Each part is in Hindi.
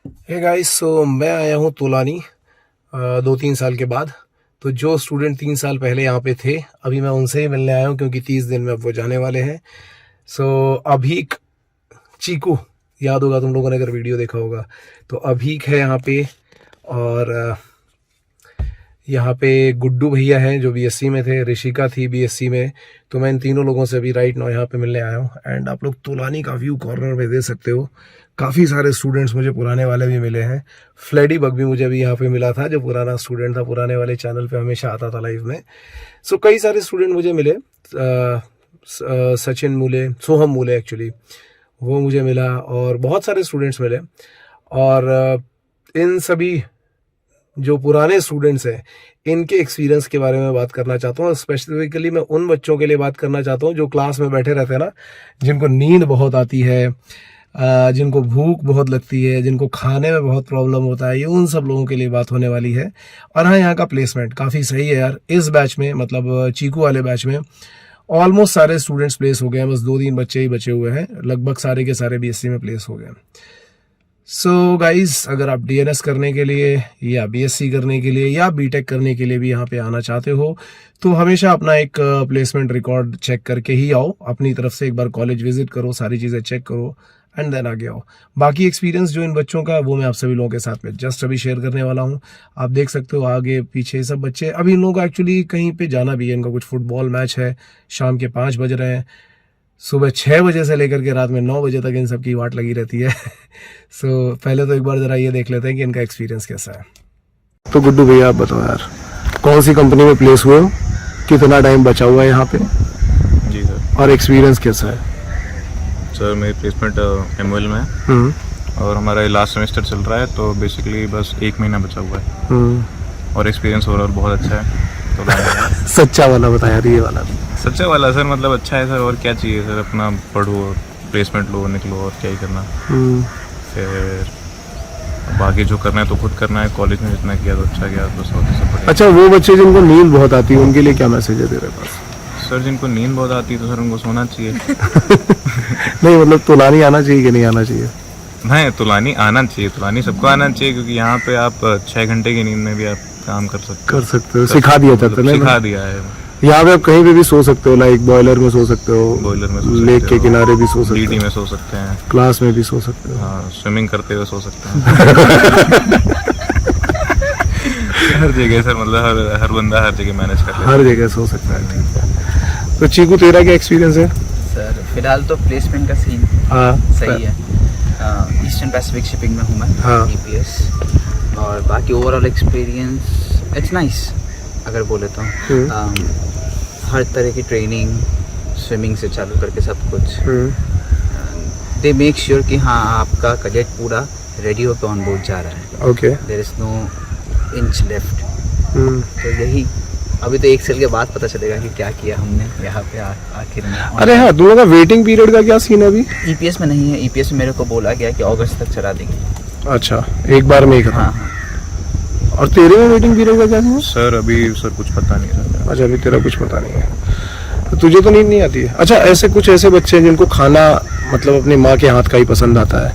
हे गाइस, सो मैं आया हूँ तोलानी 2-3 साल के बाद। तो जो स्टूडेंट 3 साल पहले यहाँ पे थे, अभी मैं उनसे ही मिलने आया हूँ क्योंकि 30 दिन में अब वो जाने वाले हैं। सो अभीक, चीकू याद होगा तुम लोगों ने अगर वीडियो देखा होगा तो। अभीक है यहाँ पे, और यहाँ पे गुड्डू भैया हैं जो बीएससी में थे, ऋषिका थी बीएससी में। तो मैं इन तीनों लोगों से अभी राइट नाउ यहाँ पे मिलने आया हूँ। एंड आप लोग तोलानी का व्यू कॉर्नर में दे सकते हो। काफ़ी सारे स्टूडेंट्स मुझे पुराने वाले भी मिले हैं। फ्लेडी बग भी मुझे अभी यहाँ पे मिला था, जो पुराना स्टूडेंट था, पुराने वाले चैनल पे हमेशा आता था लाइव में। सो कई सारे स्टूडेंट मुझे मिले। सचिन मूले, सोहम मूले एक्चुअली, वो मुझे मिला, और बहुत सारे स्टूडेंट्स मिले। और इन सभी जो पुराने स्टूडेंट्स हैं, इनके एक्सपीरियंस के बारे में बात करना चाहता हूँ। स्पेसिफिकली मैं उन बच्चों के लिए बात करना चाहता हूँ जो क्लास में बैठे रहते हैं ना, जिनको नींद बहुत आती है, जिनको भूख बहुत लगती है, जिनको खाने में बहुत प्रॉब्लम होता है, ये उन सब लोगों के लिए बात होने वाली है। और हाँ, यहाँ का प्लेसमेंट काफ़ी सही है यार। इस बैच में, मतलब चीकू वाले बैच में ऑलमोस्ट सारे स्टूडेंट्स प्लेस हो गए हैं। बस 2-3 बच्चे ही बचे हुए हैं, लगभग सारे के सारे बीएससी में प्लेस हो गए हैं। सो गाइस, अगर आप डीएनएस करने के लिए या बीएससी करने के लिए या बीटेक करने के लिए भी यहाँ पे आना चाहते हो, तो हमेशा अपना एक प्लेसमेंट रिकॉर्ड चेक करके ही आओ। अपनी तरफ से एक बार कॉलेज विजिट करो, सारी चीज़ें चेक करो, एंड देन आगे आओ। बाकी एक्सपीरियंस जो इन बच्चों का, वो मैं आप सभी लोगों के साथ में जस्ट अभी शेयर करने वाला हूँ। आप देख सकते हो आगे पीछे सब बच्चे। अभी इन लोगों का एक्चुअली कहीं पे जाना भी है, इनका कुछ फुटबॉल मैच है, शाम के 5 बज रहे हैं। सुबह 6 बजे से लेकर के रात में 9 बजे तक इन सब की वाट लगी रहती है। सो पहले तो एक बार ज़रा ये देख लेते हैं कि इनका एक्सपीरियंस कैसा है। तो गुड्डू भैया, आप बताओ यार, कौन सी कंपनी में प्लेस हुए हो, कितना टाइम बचा हुआ है यहाँ पे? जी सर। और एक्सपीरियंस कैसा है? सर मेरी प्लेसमेंट एमओएल में है और हमारा लास्ट सेमेस्टर चल रहा है, तो बेसिकली बस 1 महीना बचा हुआ है और एक्सपीरियंस ओवरऑल बहुत अच्छा है। तो सच्चा वाला बताया, ये वाला सच्चा वाला सर, मतलब अच्छा है सर। और क्या चाहिए सर, अपना पढ़ो, प्लेसमेंट लो, निकलो, और क्या ही करना। फिर बाकी जो करना है तो खुद करना है। कॉलेज में जितना किया तो अच्छा किया, तो सब। अच्छा, वो बच्चे जिनको नींद बहुत आती है, उनके लिए क्या मैसेज है तेरे पास? सर जिनको नींद बहुत आती है तो सर उनको सोना चाहिए। नहीं, मतलब तोलानी आना चाहिए कि नहीं आना चाहिए? नहीं, तुलानी आना चाहिए, तुलानी सबको आना चाहिए, क्योंकि यहाँ पे आप 6 घंटे की नींद में भी आप काम कर सकते हो। सिखा दिया था, सिखा दिया है। यहाँ पे आप कहीं पे भी सो सकते हो, लाइक बॉयलर में सो सकते हो, बॉयलर में लेक के किनारे भी सो सकते हो, डीटी में सो सकते हैं, क्लास में भी सो सकते हो, हाँ, स्विमिंग करते हुए सो सकते हैं। हर जगह सर, मतलब हर बंदा हर जगह मैनेज कर लेता है, हर जगह सो सकता है। ठीक है। तो चीकू, तेरा क्या एक्सपीरियंस है? सर फिलहाल तो प्लेसमेंट का सीन सही है। ईस्टर्न पैसिफिक शिपिंग में हूँ मैं, ईपीएस। और बाकी ओवरऑल एक्सपीरियंस इट्स नाइस अगर बोले तो। हर तरह की ट्रेनिंग, स्विमिंग से चालू करके सब कुछ। दे मेक श्योर कि हाँ, आपका कैडेट पूरा रेडी होकर ऑन बोर्ड जा रहा है। Okay, there is no inch left. तो यही अभी तो 1 साल के बाद पता चलेगा कि क्या किया हमने यहाँ पे आखिर में। अरे हाँ, तुम लोग का वेटिंग पीरियड का क्या सीन है अभी? ईपीएस में नहीं है। ईपीएस में मेरे को बोला गया कि अगस्त तक चला देंगे। अच्छा, एक बार में ही खत्म? हाँ। और तेरे में वेटिंग पीरियड का क्या सीन है? सर अभी सर कुछ पता नहीं है। अच्छा, अभी तेरा कुछ पता नहीं है। तो तुझे तो नींद नहीं आती है? अच्छा, ऐसे कुछ ऐसे बच्चे हैं जिनको खाना मतलब अपनी माँ के हाथ का ही पसंद आता है,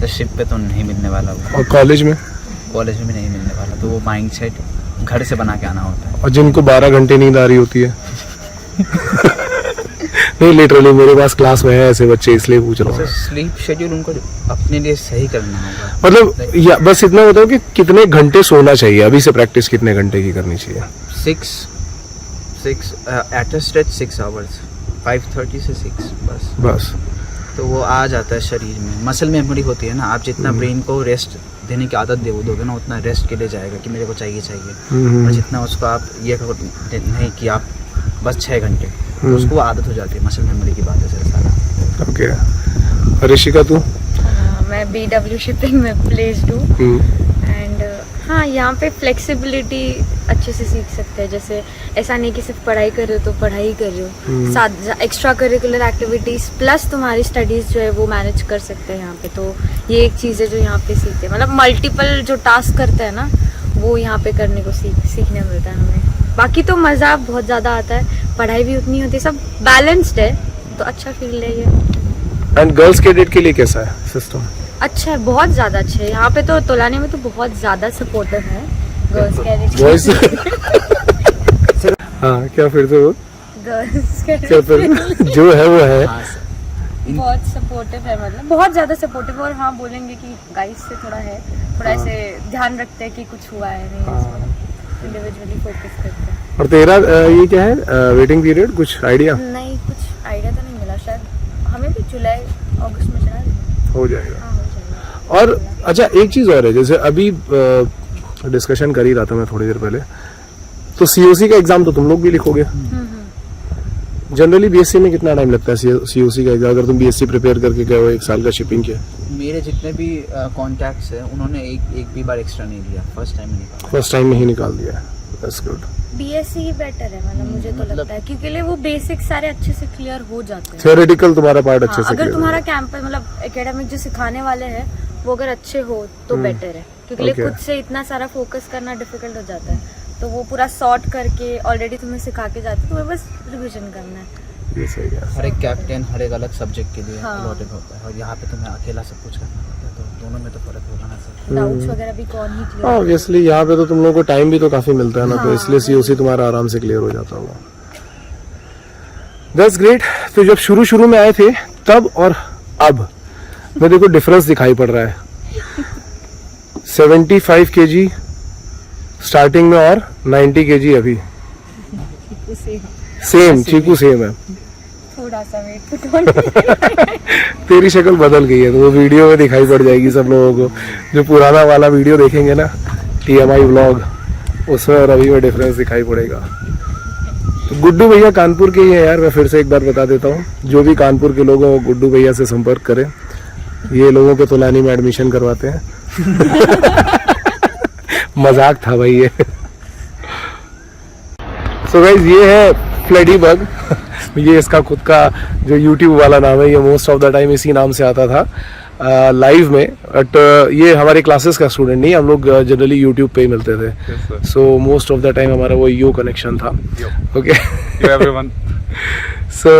तो शिप पे तो नहीं मिलने वाला वो। और कॉलेज में भी नहीं मिलने वाला, तो वो माइंड सेट घर से बना के आना होता है। और जिनको 12 घंटे नींद आ रही होती है। नहीं, लिटरली मेरे पास क्लास में है ऐसे बच्चे, इसलिए पूछ रहा हूँ। स्लीप शेड्यूल उनको अपने लिए सही करना होगा। मतलब या बस इतना बताओ कि कितने घंटे सोना चाहिए, अभी से प्रैक्टिस कितने घंटे की करनी चाहिए? 6 एट अ स्ट्रेच 6 आवर्स, 5:30 से 6 बस। तो वो आ जाता है शरीर में। मसल मेमोरी होती है ना, आप जितना ब्रेन को रेस्ट देने की आदत दोगे ना, उतना रेस्ट के लिए जाएगा कि मेरे को चाहिए। और जितना उसको आप ये नहीं कि आप बस 6 घंटे, तो उसको आदत हो जाती है। मसल मेमोरी की बात है सर सारा। ओके। ऋषिका, तू? मैं BW शिपिंग में प्लेस्ड हूँ। एंड हाँ, यहाँ पे फ्लेक्सिबिलिटी अच्छे से सीख सकते हैं। जैसे ऐसा नहीं कि सिर्फ पढ़ाई कर रहे हो तो पढ़ाई कर रहे हो, साथ एक्स्ट्रा करिकुलर एक्टिविटीज प्लस तुम्हारी स्टडीज जो है वो मैनेज कर सकते हैं यहाँ पे। तो ये एक चीज़ है जो यहाँ पे सीखते हैं, मतलब मल्टीपल जो टास्क करते हैं ना, वो यहाँ पे करने को सीखने मिलता है हमें। बाकी तो मज़ा बहुत ज़्यादा आता है, पढ़ाई भी उतनी होती है, सब बैलेंस्ड है, तो अच्छा फील है ये। एंड गर्ल्स कैडेट के लिए कैसा है सिस्टम? अच्छा है, बहुत ज़्यादा अच्छे है। यहाँ पे तो तोलानी में तो बहुत ज़्यादा सपोर्टिव है गर्ल्स बॉयज कैरेक्टर। हाँ क्या फिर से वो गर्ल्स क्या कैरेक्टर फिर जो है वो है। हाँ सर, बहुत सपोर्टिव है, मतलब बहुत ज़्यादा सपोर्टिव। और हाँ बोलेंगे कि गाइस से थोड़ा है, थोड़ा ऐसे ध्यान रखते हैं कि कुछ हुआ है नहीं, इंडिविजुअली फोकस करते हैं। और तेरा ये क्या है वेटिंग पीरियड, कुछ आइडिया? नहीं, कुछ आइडिया तो नहीं मिला, शायद हमें भी जुलाई अगस्त में चला देंगे। हो जाएगा। हाँ हो जाएगा। और अच्छा एक चीज़ और है, जैसे अभी डिस्कशन कर ही रहा था मैं थोड़ी देर पहले, तो सीओसी का एग्जाम तो तुम लोग भी लिखोगे। जनरली बीएससी में कितना टाइम लगता है सीओसी का एग्जाम, अगर तुम बीएससी प्रिपेयर करके गए हो 1 साल का शिपिंग के? मेरे जितने भी कॉन्टैक्ट्स हैं उन्होंने एक भी बार एक्स्ट्रा नहीं दिया, फर्स्ट टाइम में निकाला। फर्स्ट टाइम में ही निकाल दिया, that's good. BSc he better है, मतलब मुझे तो लगता है, क्योंकि लिए वो बेसिक सारे अच्छे से क्लियर हो जाते हैं। थियोरेटिकल तुम्हारा पार्ट अच्छे से अगर clear तुम्हारा हो कैंपस मतलब एकेडमिक जो सिखाने वाले हैं वो अगर अच्छे हो तो बेटर है, क्योंकि लिए Okay. खुद से इतना सारा फोकस करना डिफिकल्ट हो जाता है। तो वो पूरा सॉर्ट करके ऑलरेडी तुम्हें सिखा के जाते हैं, तुम्हें बस रिवीजन करना है। ये सही है। हर एक कैप्टन हर एक अलग सब्जेक्ट के लिए हाँ। अलॉटेड होता है, और यहाँ पे तुम्हें अकेला सब कुछ करना पड़ता है, तो दोनों में तो फर्क होगा ना सर। डाउट्स वगैरह भी कौन ही क्लियर ऑब्वियसली यहाँ पे तो तुम लोगों को टाइम भी तो काफी मिलता है ना, तो हाँ। इसलिए सीओसी तुम्हारा आराम से क्लियर हो जाता होगा। That's great. तो जब शुरू शुरू में आए थे तब और अब मैं देखो डिफरेंस दिखाई पड़ रहा है। 75 kg स्टार्टिंग में और 90 kg अभी। सेम चीकू सेम है। थोड़ा सा वेट तो कौन तेरी शक्ल बदल गई है, तो वो वीडियो में दिखाई पड़ जाएगी सब लोगों को। जो पुराना वाला वीडियो देखेंगे ना, TMI व्लॉग, उसमें और अभी में डिफरेंस दिखाई पड़ेगा। तो गुड्डू भैया कानपुर के ही है यार, मैं फिर से एक बार बता देता हूँ, जो भी कानपुर के लोग हैं वो गुड्डू भैया से संपर्क करें। ये लोगों को तोलानी में एडमिशन करवाते हैं। मजाक था भाई ये। सो गाइस ये है फ्लेडी बग। ये इसका खुद का जो YouTube वाला नाम है, ये मोस्ट ऑफ द टाइम इसी नाम से आता था लाइव में। बट ये हमारे क्लासेस का स्टूडेंट नहीं, हम लोग जनरली YouTube पे ही मिलते थे। So most of the time हमारा वो यो कनेक्शन था। Okay everyone. सो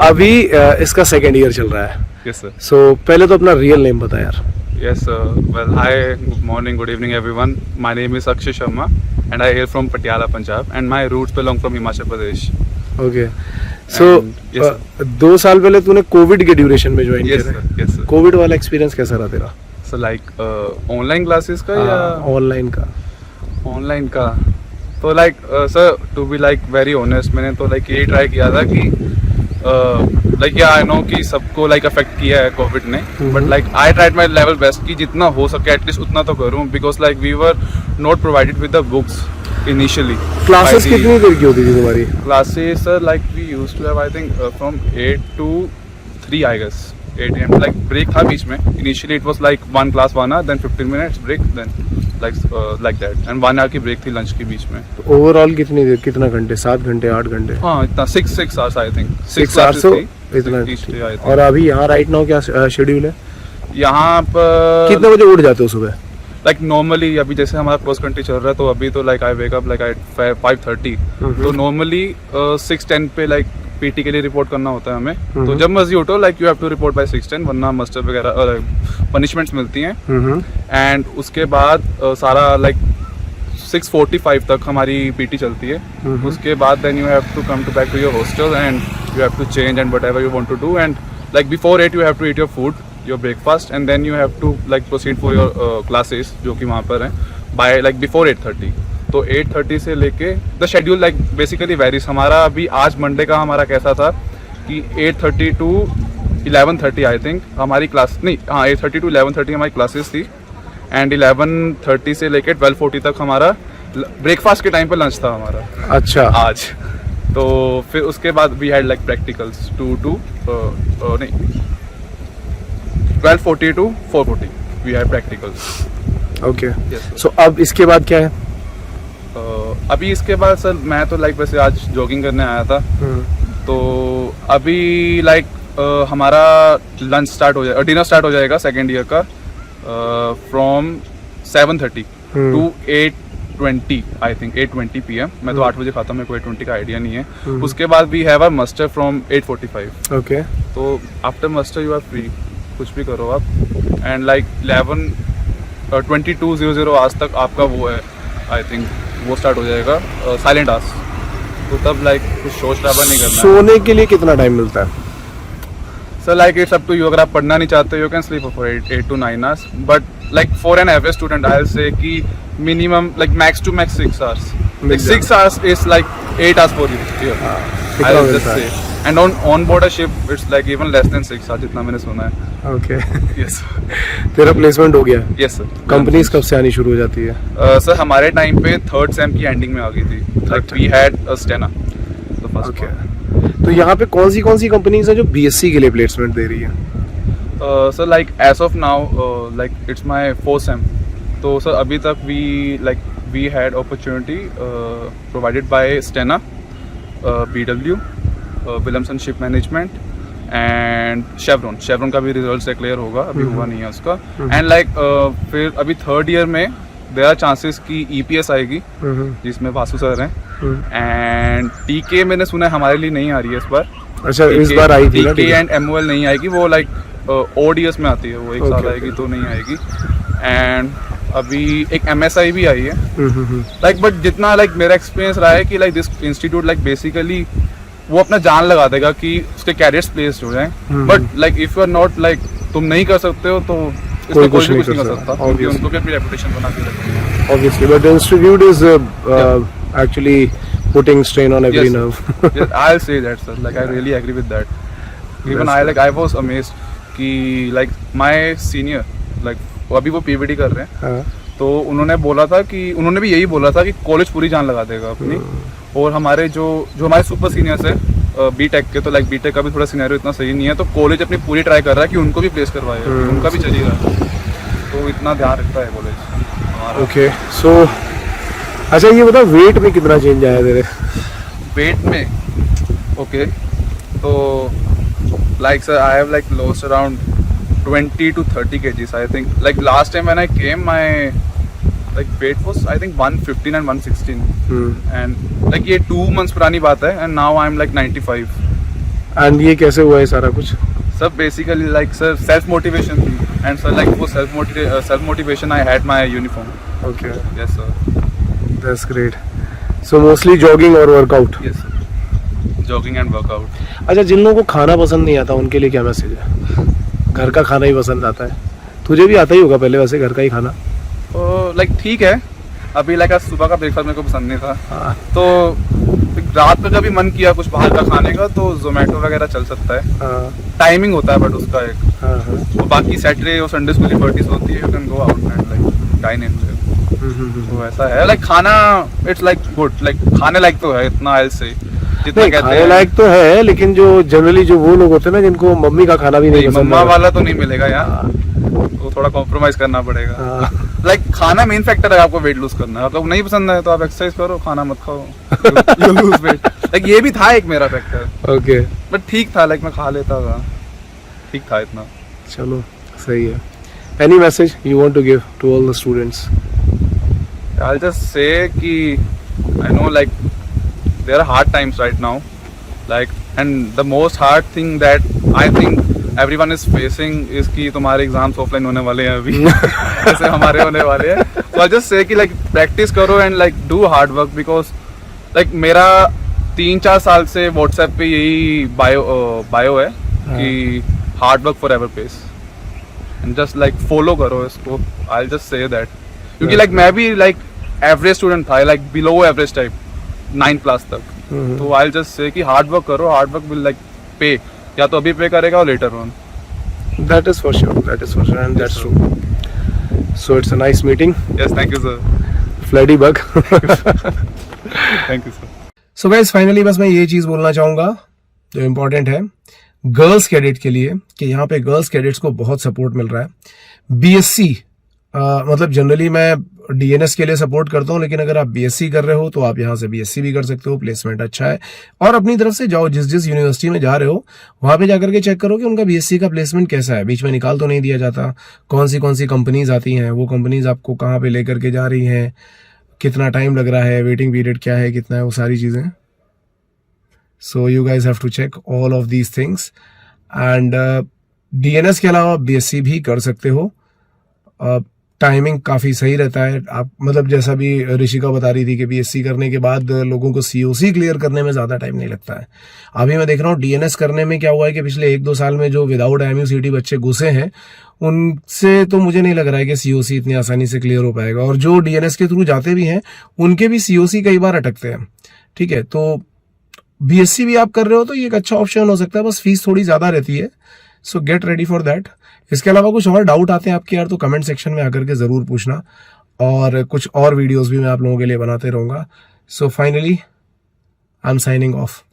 अभी इसका सेकेंड ईयर चल रहा है। Yes sir. सो पहले तो अपना रियल नेम बता यार। Yes, well, hi, good morning, good evening, everyone. My name is Akshay Sharma, and I hail from Patiala, Punjab, and my roots belong from Himachal Pradesh. Okay so yes, 2 साल पहले तूने कोविड के ड्यूरेशन में ज्वाइन Yes, किया sir. था। Yes, sir. कोविड वाला एक्सपीरियंस कैसा रहा तेरा? So, like, online classes का या ऑनलाइन का? ऑनलाइन का? तो like, sir, to be like very honest, मैंने तो like यही ट्राई किया था कि like yeah, I know कि सबको like अफेक्ट किया है कोविड ने, but like I tried my level best कि जितना हो सके एटलीस्ट उतना तो करूँ, because like we were not provided with the books initially. Classes कितनी देर की होती थी तुम्हारी? Classes, like we used to have I think from 8 to 3 I guess. 8 AM, like break था बीच में. Initially it was like one class 1 hour, then 15 minutes break, then like that, and 1 hour की break थी lunch के बीच में. ओवरऑल कितनी देर, कितना घंटे? 7 घंटे 8 घंटे? हाँ इतना 6 hours I think. 6 hours classes हो थी, इतना? 6 each day, I think. और अभी यहाँ राइट नाउ क्या शेड्यूल है? यहाँ पर कितने बजे उठ जाते हो सुबह? लाइक नॉर्मली अभी जैसे हमारा क्रॉस कंट्री चल रहा है, तो अभी तो like I wake up like at 5:30, तो नॉर्मली 6:10 पे लाइक पीटी के लिए रिपोर्ट करना होता है हमें। तो जब मर्जी उठो like you have to report by 6:10, वरना मस्टर वगैरह पनिशमेंट्स मिलती हैं। एंड उसके बाद सारा लाइक 6:45 तक हमारी पीटी चलती है। उसके बाद then you have to come to back to your hostel and you have to change and whatever you want to do, and like before 8 you have to eat your food, your breakfast, and then you have to like proceed for your classes जो कि वहाँ पर हैं बाय लाइक बिफोर 8:30। तो 8:30 से लेके the schedule like basically varies. हमारा अभी आज मंडे का हमारा कैसा था कि 8:30 टू 11:30 आई थिंक हमारी क्लास, नहीं हाँ 8:30 टू 11:30 हमारी क्लासेस थी, एंड 11:30 से लेके 12:40 तक हमारा ब्रेकफास्ट के टाइम पे लंच था हमारा। अच्छा। आज तो फिर उसके बाद we had like practicals 12:40 to 4:40 we had practicals. Okay Yes, so अब इसके बाद क्या है? अभी इसके बाद सर मैं तो लाइक वैसे आज जॉगिंग करने आया था, तो अभी लाइक हमारा लंच स्टार्ट हो जाएगा, डिनर स्टार्ट हो जाएगा सेकेंड ईयर का from 7:30 to 8:20 I think 8:20 PM। मैं तो 8 बजे खाता हूँ, मेरे को 8:20 का आइडिया नहीं है। उसके बाद we have a muster from 8:45। Okay तो after muster you are free कुछ भी करो आप, एंड लाइक 22:00 आज तक आपका वो है, आई थिंक वो स्टार्ट हो जाएगा साइलेंट आवर्स, तो तब लाइक कुछ शोर शराबा नहीं करना है। सोने के लिए कितना टाइम मिलता है? Sir like it's up to you, अगर आप पढ़ना नहीं चाहते you can sleep for 8 to 9 hours, but like for an average student I will say कि minimum like max to max 6 hours, like 6 hours is like 8 hours for you here. I will just say, and on board a ship it's like even less than 6 hours, जितना मैंने सुना है। ओके Yes तेरा प्लेसमेंट हो गया? yes sir। कंपनीज कब से आनी शुरू हो जाती है? सर हमारे टाइम पे 3rd sem की एंडिंग में आ गई थी, like we had a Stena the first okay one। तो यहाँ पे कौन सी कंपनीज है जो बीएससी के लिए प्लेसमेंट दे रही है? Sir like as of now like it's my 4th sem, तो सर अभी तक we had opportunity provided by Stena, BW, Williamson Ship Management and Chevron का भी रिजल्ट से क्लियर होगा, अभी हुआ नहीं है उसका, एंड लाइक फिर अभी 3rd year में देयर आर चांसेस कि EPS आएगी जिसमें वासु सर हैं, एंड TK मैंने सुना है हमारे लिए नहीं आ रही है इस बार। अच्छा इस बार आई थी ना TK एंड MOL नहीं आएगी, वो लाइक ODS में आती है, वो एक साल आएगी तो नहीं आएगी, एंड अभी एक MSI भी आई है लाइक, बट जितना लाइक मेरा एक्सपीरियंस रहा है कि like this institute like basically वो अपना जान लगा देगा कि उसके कैरियर्स प्लेस्ड हो जाएं, but like if you are not like तुम नहीं कर सकते हो तो इसमें कोई भी कुछ नहीं कर सकता, क्योंकि उनको भी अपनी रेपुटेशन बना के रखनी है। Obviously, but the institute is actually putting strain on every nerve. Yes, I'll say that sir, like I really agree with that. Even I was amazed कि like my senior like अभी वो PVD कर रहे हैं, हाँ। तो उन्होंने भी यही बोला था कि कॉलेज पूरी जान लगा देगा अपनी, और हमारे जो हमारे सुपर सीनियर्स है बीटेक के, तो लाइक बीटेक का भी थोड़ा सिनेरियो इतना सही नहीं है, तो कॉलेज अपनी पूरी ट्राई कर रहा है कि उनको भी प्लेस करवाए, उनका भी चलेगा, तो इतना ध्यान रखता है कॉलेज। ओके सो अच्छा ये बता वेट में कितना चेंज आया तेरे? वेट में ओके, तो like sir I have like lost around 20 to 30 kgs I think, like last time when I came my like weight was I think 115 and 116 and like ये 2 months पुरानी बात है, and now I'm like 95। and ये कैसे हुआ है सारा कुछ? सब basically like sir self motivation थी, and sir like वो self motivation I had my uniform। okay yes sir that's great, so mostly jogging और workout? yes sir jogging and workout। अच्छा जिन लोगों को खाना पसंद नहीं आता उनके लिए क्या मैसेज है? घर का खाना ही पसंद आता है, तुझे भी आता ही होगा पहले वैसे घर का ही खाना? लाइक ठीक है, अभी लाइक आज सुबह का ब्रेकफास्ट मेरे को पसंद नहीं था, हाँ। तो रात में कभी मन किया कुछ बाहर का खाने का तो जोमेटो वगैरह चल सकता है, हाँ, टाइमिंग होता है बट उसका एक, हाँ, हाँ। तो बाकी सैटरडे और संडे को लिबर्टीज होती है, you can go out and like dine in, तो ऐसा है लाइक खाना इट्स लाइक गुड, लाइक खाने लायक तो है इतना आई से जितना नहीं, कहते खाने हैं, लायक तो है, लेकिन जो जनरली जो वो लोग होते हैं ना जिनको मम्मी का खाना भी नहीं पसंद मम्मा है, वाला तो नहीं मिलेगा यहाँ, तो थोड़ा कॉम्प्रोमाइज करना पड़ेगा। हाँ। लाइक खाना मेन फैक्टर है आपको वेट लूज करना, अगर नहीं पसंद है तो आप एक्सरसाइज करो, खाना मत खाओ, यू लूज वेट, लाइक ये भी था एक मेरा फैक्टर, ओके बट ठीक था, लाइक मैं खा लेता था, ठीक था इतना। चलो सही है। Any message you want to give to all the students? I'll just say कि I know like there are hard times right now, like and the most hard thing that I think everyone is facing is कि तुम्हारे एग्जाम्स ऑफलाइन होने वाले हैं अभी जैसे हमारे होने वाले हैं, so I'll just say कि like प्रैक्टिस करो and like do hard work, because like मेरा 3-4 साल से व्हाट्सएप पे यही बायो है कि hard work forever pays, and just like follow करो इसको, I'll just say that, क्योंकि लाइक मैं भी लाइक एवरेज स्टूडेंट था, लाइक बिलो एवरेज टाइप 9+ तक, तो आई जस्ट से कि हार्ड वर्क करो, hard work will like pay, या तो अभी पे करेगा और later on. That is for sure, and that's true. So it's a nice meeting. Yes, thank you sir. Fleddy bug. Thank you sir. So guys, finally बस मैं ये चीज़ बोलना चाहूँगा जो इम्पोर्टेंट है गर्ल्स कैडेट के लिए, कि यहाँ पे गर्ल्स कैडेट्स को बहुत सपोर्ट मिल रहा है। बीएससी मतलब जनरली मैं डीएनएस के लिए सपोर्ट करता हूँ, लेकिन अगर आप बीएससी कर रहे हो तो आप यहाँ से बीएससी भी कर सकते हो, प्लेसमेंट अच्छा है, और अपनी तरफ से जाओ, जिस यूनिवर्सिटी में जा रहे हो वहां पे जाकर के चेक करो कि उनका बीएससी का प्लेसमेंट कैसा है, बीच में निकाल तो नहीं दिया जाता, कौन सी कंपनीज आती हैं, वो कंपनीज आपको कहाँ पे लेकर के जा रही हैं, कितना टाइम लग रहा है, वेटिंग पीरियड क्या है, कितना है, वो सारी चीज़ें। So you guys have to check all of these things, and DNS के अलावा बीएससी भी कर सकते हो। टाइमिंग काफ़ी सही रहता है। आप मतलब जैसा भी ऋषिका बता रही थी कि बीएससी करने के बाद लोगों को सीओसी क्लियर करने में ज़्यादा टाइम नहीं लगता है। अभी मैं देख रहा हूँ डीएनएस करने में क्या हुआ है कि पिछले 1-2 साल में जो विदाउट एमयूसीटी बच्चे घुसे हैं उनसे तो मुझे नहीं लग रहा है कि सीओसी इतनी आसानी से क्लियर हो पाएगा, और जो डीएनएस के थ्रू जाते भी हैं उनके भी सीओसी कई बार अटकते हैं। ठीक है, तो बीएससी भी आप कर रहे हो तो ये एक अच्छा ऑप्शन हो सकता है, बस फीस थोड़ी ज़्यादा रहती है। सो गेट रेडी फॉर दैट। इसके अलावा कुछ और डाउट आते हैं आपके यार तो कमेंट सेक्शन में आकर के ज़रूर पूछना, और कुछ और वीडियोस भी मैं आप लोगों के लिए बनाते रहूँगा। So finally I am signing off.